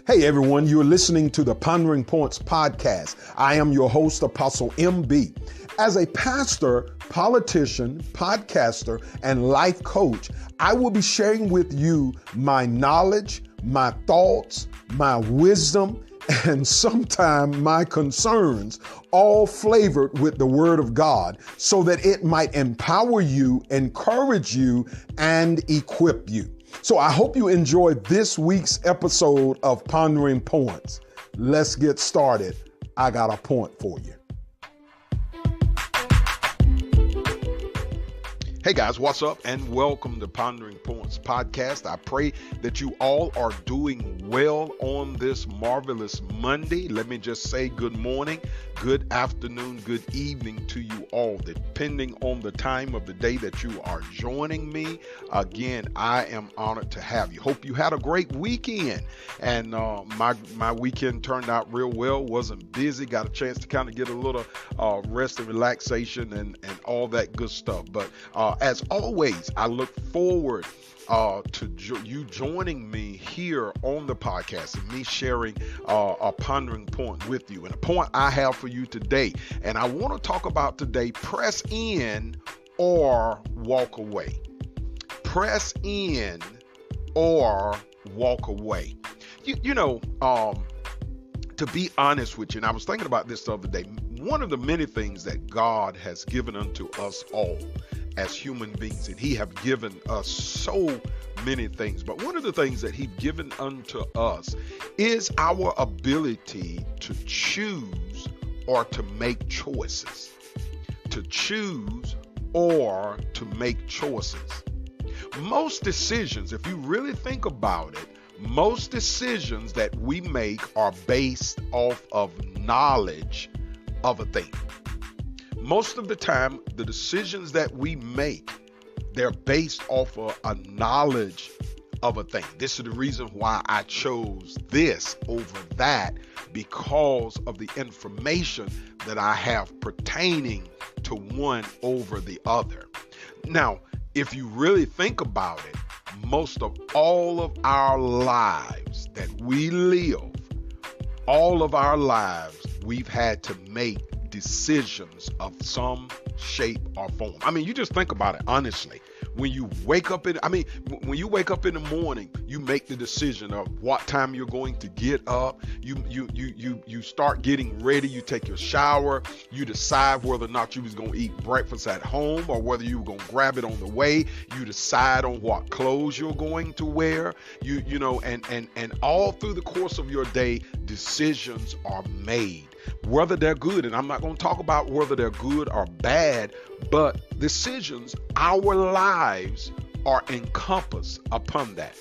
Hey everyone, you're listening to the Pondering podcast. I am your host, Apostle MB. As a pastor, politician, podcaster, and life coach, I will be sharing with you my knowledge, my thoughts, my wisdom, and sometimes my concerns, all flavored with the Word of God, so that it might empower you, encourage you, and equip you. So I hope you enjoyed this week's episode of Pondering Points. Let's get started. I got a point for you. Hey guys, what's up? And welcome to Pondering Points podcast. I pray that you all are doing well on this marvelous Monday. Let me just say good morning, good afternoon, good evening to you all, depending on the time of the day that you are joining me. Again, I am honored to have you. Hope you had a great weekend. And my weekend turned out real well. Wasn't busy. Got a chance to kind of get a little rest and relaxation and all that good stuff. But as always, I look forward to you joining me here on the podcast and me sharing a pondering point with you. And a point I have for you today, and I want to talk about today, press in or walk away. Press in or walk away. To be honest with you, and I was thinking about this the other day, one of the many things that God has given unto us all as human beings, and he have given us so many things, but one of the things that he's given unto us is our ability to choose or to make choices. To choose or to make choices. Most decisions, if you really think about it, most decisions that we make are based off of knowledge of a thing. Most of the time, the decisions that we make, they're based off of a knowledge of a thing. This is the reason why I chose this over that, because of the information that I have pertaining to one over the other. Now, if you really think about it, most of all of our lives that we live, all of our lives, we've had to make decisions of some shape or form. I mean, you just think about it honestly. When you wake up in the morning, you make the decision of what time you're going to get up. You start getting ready. You take your shower. You decide whether or not you was going to eat breakfast at home or whether you were going to grab it on the way. You decide on what clothes you're going to wear. And all through the course of your day, decisions are made. Whether they're good, and I'm not going to talk about whether they're good or bad, but decisions, our lives are encompassed upon that.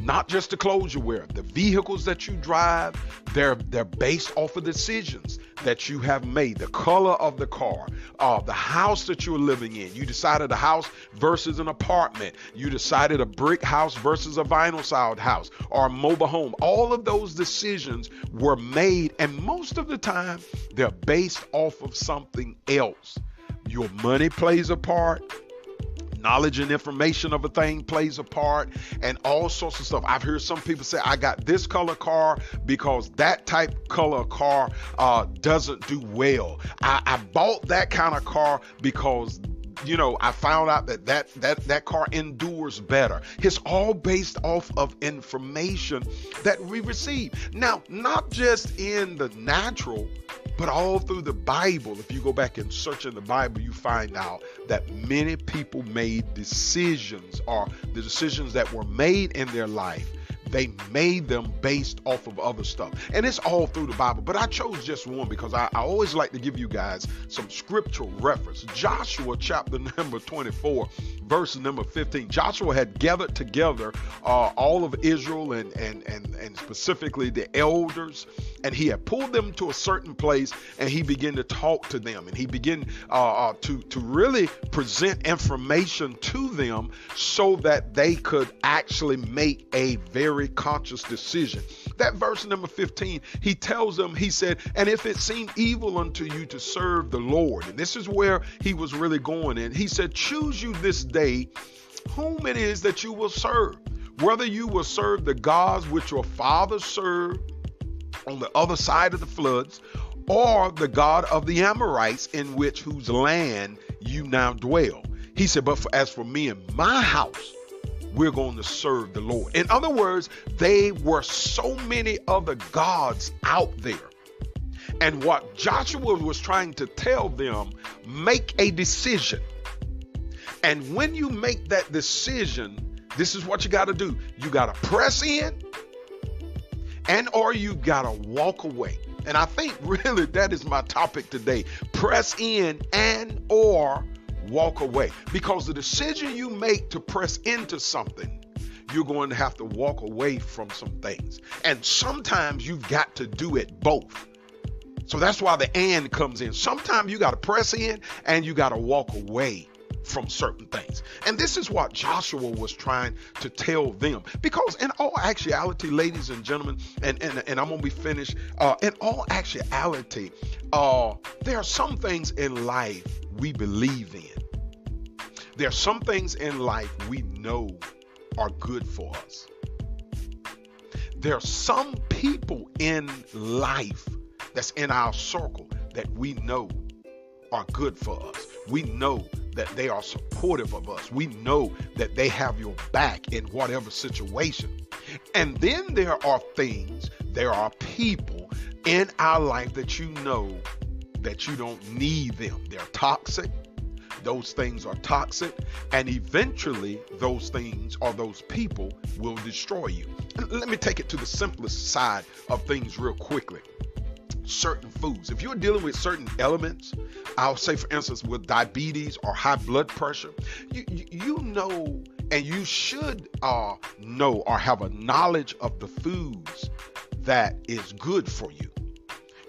Not just the clothes you wear, the vehicles that you drive, they're based off of decisions that you have made. The color of the car, the house that you're living in. You decided a house versus an apartment. You decided a brick house versus a vinyl sided house or a mobile home. All of those decisions were made, and most of the time they're based off of something else. Your money plays a part. Knowledge and information of a thing plays a part, and all sorts of stuff. I've heard some people say, I got this color car because that type color car doesn't do well. I bought that kind of car because I found out that car endures better. It's all based off of information that we receive. Now, not just in the natural, but all through the Bible. If you go back and search in the Bible, you find out that many people made decisions, or the decisions that were made in their life, they made them based off of other stuff. And it's all through the Bible. But I chose just one because I always like to give you guys some scriptural reference. Joshua chapter number 24, verse number 15. Joshua had gathered together all of Israel and specifically the elders, and he had pulled them to a certain place, and he began to talk to them, and he began to really present information to them so that they could actually make a very conscious decision. That verse number 15, he tells them, he said, and if it seem evil unto you to serve the Lord, and this is where he was really going in, he said, choose you this day whom it is that you will serve. Whether you will serve the gods which your fathers served on the other side of the floods, or the God of the Amorites in whose land you now dwell. He said, but as for me and my house, we're going to serve the Lord. In other words, they were so many other gods out there. And what Joshua was trying to tell them, make a decision. And when you make that decision, this is what you got to do. You got to press in or you got to walk away. And I think really that is my topic today. Press in or walk away. Because the decision you make to press into something, you're going to have to walk away from some things. And sometimes you've got to do it both. So that's why the and comes in. Sometimes you got to press in and you got to walk away from certain things. And this is what Joshua was trying to tell them. Because in all actuality, ladies and gentlemen, and I'm going to be finished. In all actuality, there are some things in life we believe in. There are some things in life we know are good for us. There are some people in life that's in our circle that we know are good for us. We know that they are supportive of us. We know that they have your back in whatever situation. And then there are things, there are people in our life that you know that you don't need them. They're toxic. Those things are toxic. And eventually those things or those people will destroy you. Let me take it to the simplest side of things real quickly. Certain foods. If you're dealing with certain elements, I'll say, for instance, with diabetes or high blood pressure, you know, and you should know or have a knowledge of the foods that is good for you.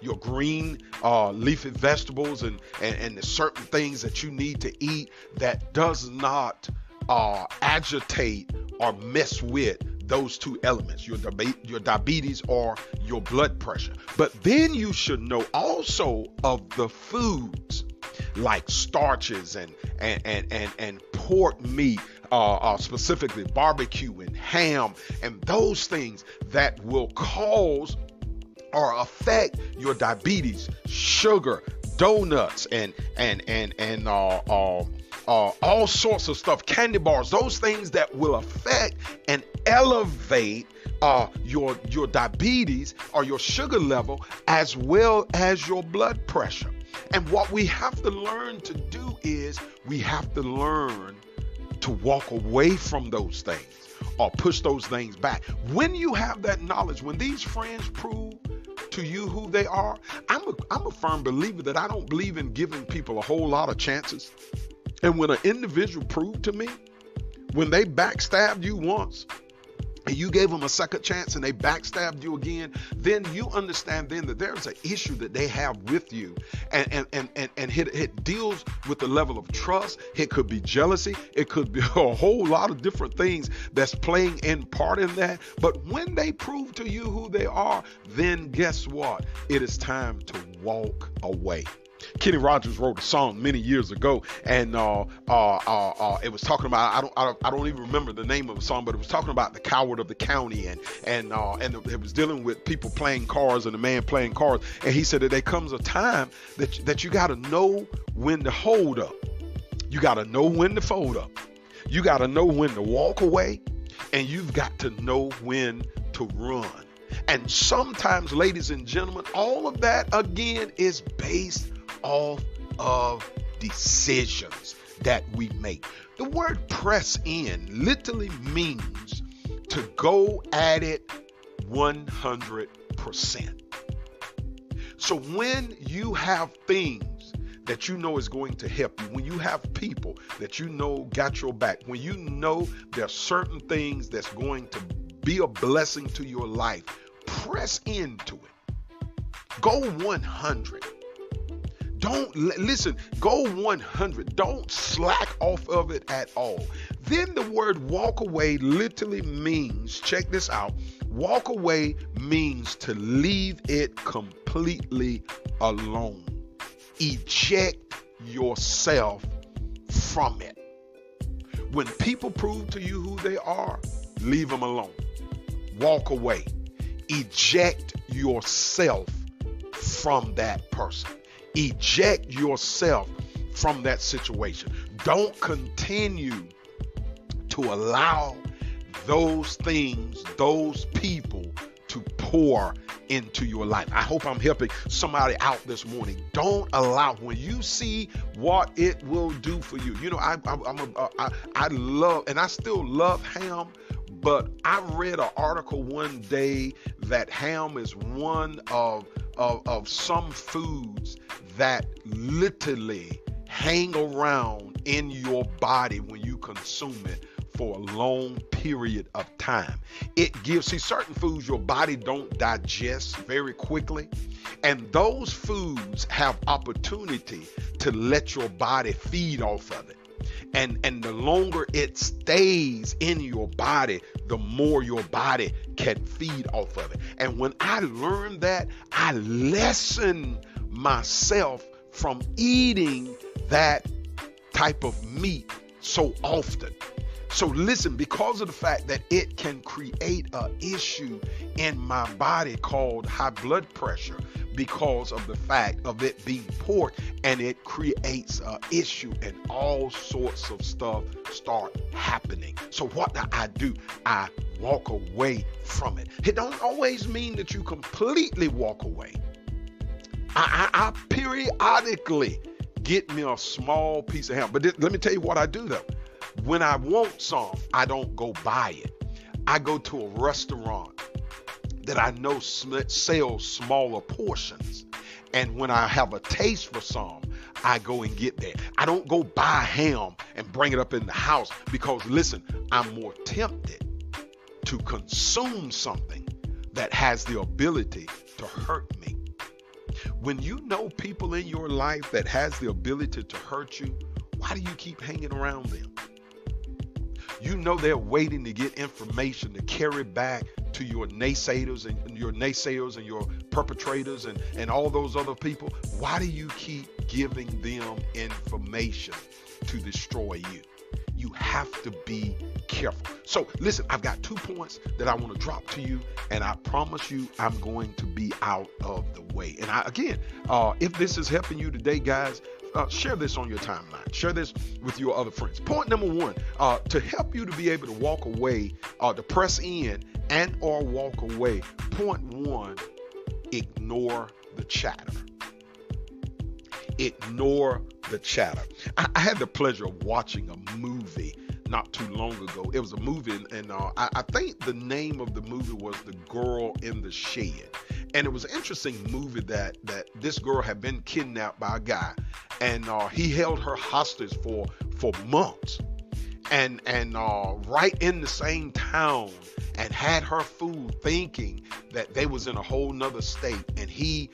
Your green leafy vegetables and the certain things that you need to eat that does not agitate or mess with those two elements, your diabetes or your blood pressure. But then you should know also of the foods like starches and pork meat, specifically barbecue and ham, and those things that will cause or affect your diabetes, sugar, donuts, and all sorts of stuff, candy bars, those things that will affect and elevate your diabetes or your sugar level, as well as your blood pressure. And what we have to learn to do is we have to learn to walk away from those things or push those things back. When you have that knowledge, when these friends prove to you who they are, I'm a firm believer that I don't believe in giving people a whole lot of chances. And when an individual proved to me, when they backstabbed you once and you gave them a second chance and they backstabbed you again, then you understand then that there's an issue that they have with you. And it deals with the level of trust. It could be jealousy. It could be a whole lot of different things that's playing in part in that. But when they prove to you who they are, then guess what? It is time to walk away. Kenny Rogers wrote a song many years ago, and it was talking about, I don't even remember the name of the song, but it was talking about the coward of the county, and it was dealing with people playing cards and a man playing cards, and he said that there comes a time that you got to know when to hold up, you got to know when to fold up, you got to know when to walk away, and you've got to know when to run. And sometimes, ladies and gentlemen, all of that again is based off of decisions that we make. The word press in literally means to go at it 100%. So when you have things that you know is going to help you, when you have people that you know got your back, when you know there are certain things that's going to be a blessing to your life, press into it. Go 100. Go 100. Don't slack off of it at all. Then the word walk away literally means, check this out, walk away means to leave it completely alone. Eject yourself from it. When people prove to you who they are, leave them alone. Walk away. Eject yourself from that person. Eject yourself from that situation. Don't continue to allow those things, those people to pour into your life. I hope I'm helping somebody out this morning. Don't allow, when you see what it will do for you. You know, I love, and I still love ham, but I read an article one day that ham is one of some foods that literally hang around in your body when you consume it for a long period of time. It gives, see, certain foods your body don't digest very quickly, and those foods have opportunity to let your body feed off of it. And the longer it stays in your body, the more your body can feed off of it. And when I learned that, I lessened myself from eating that type of meat so often. So listen, because of the fact that it can create an issue in my body called high blood pressure, because of the fact of it being pork, and it creates an issue and all sorts of stuff start happening. So what do? I walk away from it. It don't always mean that you completely walk away. I periodically get me a small piece of ham. But let me tell you what I do though. When I want some, I don't go buy it. I go to a restaurant that I know sells smaller portions. And when I have a taste for some, I go and get that. I don't go buy ham and bring it up in the house because, listen, I'm more tempted to consume something that has the ability to hurt me. When you know people in your life that has the ability to hurt you, why do you keep hanging around them? You know they're waiting to get information to carry back to your naysayers and your perpetrators and all those other people. Why do you keep giving them information to destroy you? You have to be careful. So listen, I've got 2 points that I want to drop to you, and I promise you I'm going to be out of the way. And if this is helping you today, guys, share this on your timeline. Share this with your other friends. Point number 1, to help you to be able to walk away, to press in and or walk away. Point 1, ignore the chatter. Ignore the chatter. I had the pleasure of watching a movie not too long ago. It was a movie, and I think the name of the movie was The Girl in the Shed. And it was an interesting movie that this girl had been kidnapped by a guy, and he held her hostage for months, and right in the same town, and had her fooled thinking that they was in a whole nother state, and he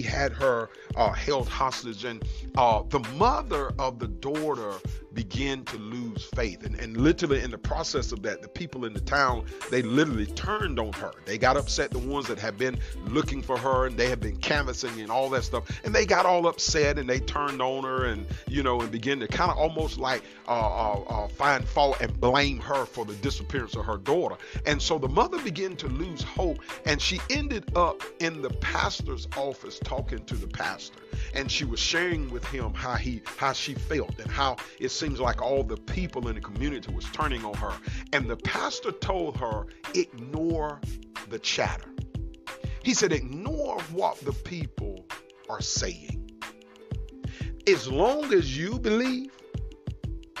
had her held hostage, and the mother of the daughter began to lose faith, and literally in the process of that, the people in the town, they literally turned on her. They got upset, the ones that had been looking for her, and they had been canvassing and all that stuff, and they got all upset, and they turned on her, and and began to kind of almost like find fault and blame her for the disappearance of her daughter. And so the mother began to lose hope, and she ended up in the pastor's office talking to the pastor, and she was sharing with him how she felt and how it seems like all the people in the community was turning on her. And the pastor told her, ignore the chatter. He said, ignore what the people are saying. As long as you believe,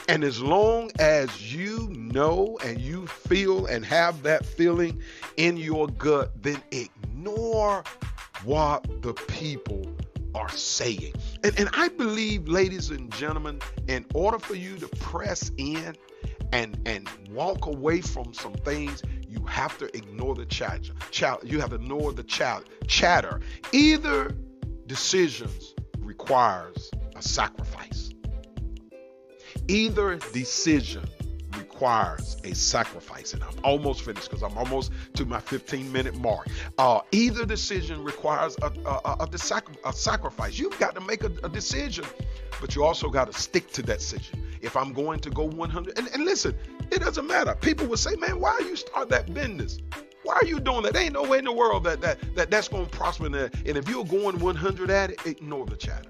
and as long as you know and you feel and have that feeling in your gut, then ignore what the people are saying. And I believe, ladies and gentlemen, in order for you to press in and walk away from some things, you have to ignore the chatter. You have to ignore the chatter. Either decisions requires a sacrifice. Either decision requires a sacrifice. And I'm almost finished because I'm almost to my 15-minute mark. Either decision requires a sacrifice. You've got to make a decision, but you also got to stick to that decision. If I'm going to go 100, and listen, It doesn't matter. People would say, man, why you start that business? Why are you doing that? There ain't no way in the world that's going to prosper in that. And if you're going 100 at it, ignore the chatter.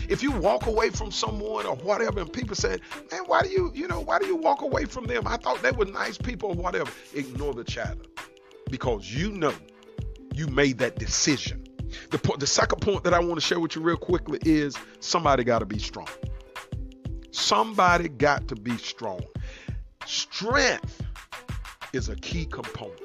If you walk away from someone or whatever, and people say, man, why do you walk away from them? I thought they were nice people or whatever. Ignore the chatter, because you know you made that decision. The second point that I want to share with you real quickly is somebody got to be strong. Somebody got to be strong. Strength is a key component.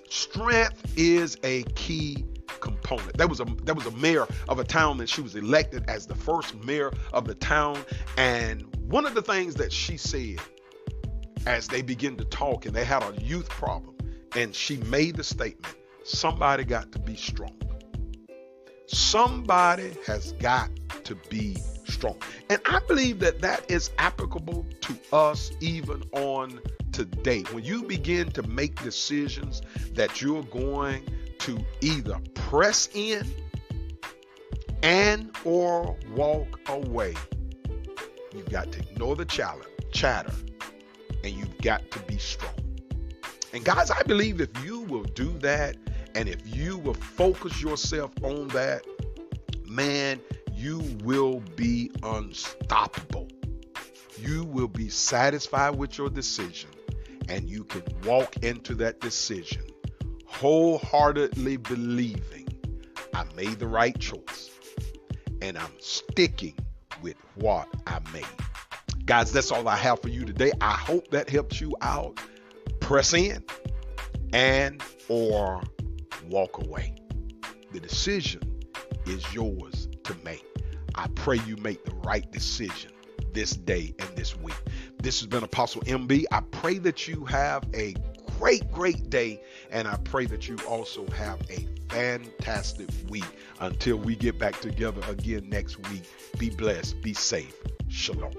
Strength is a key component. There was a mayor of a town that she was elected as the first mayor of the town, and one of the things that she said as they began to talk, and they had a youth problem, and she made the statement, somebody got to be strong. Somebody has got to be strong. And I believe that is applicable to us even on today. When you begin to make decisions that you're going to either press in and or walk away, you've got to ignore the chatter, and you've got to be strong. And guys, I believe if you will do that, and if you will focus yourself on that, man, you will be unstoppable. You will be satisfied with your decision, and you can walk into that decision wholeheartedly believing I made the right choice, and I'm sticking with what I made. Guys, that's all I have for you today. I hope that helps you out. Press in and or walk away. The decision is yours to make. I pray you make the right decision this day and this week. This has been Apostle MB. I pray that you have a great day, and I pray that you also have a fantastic week. Until we get back together again next week, be blessed, be safe. Shalom.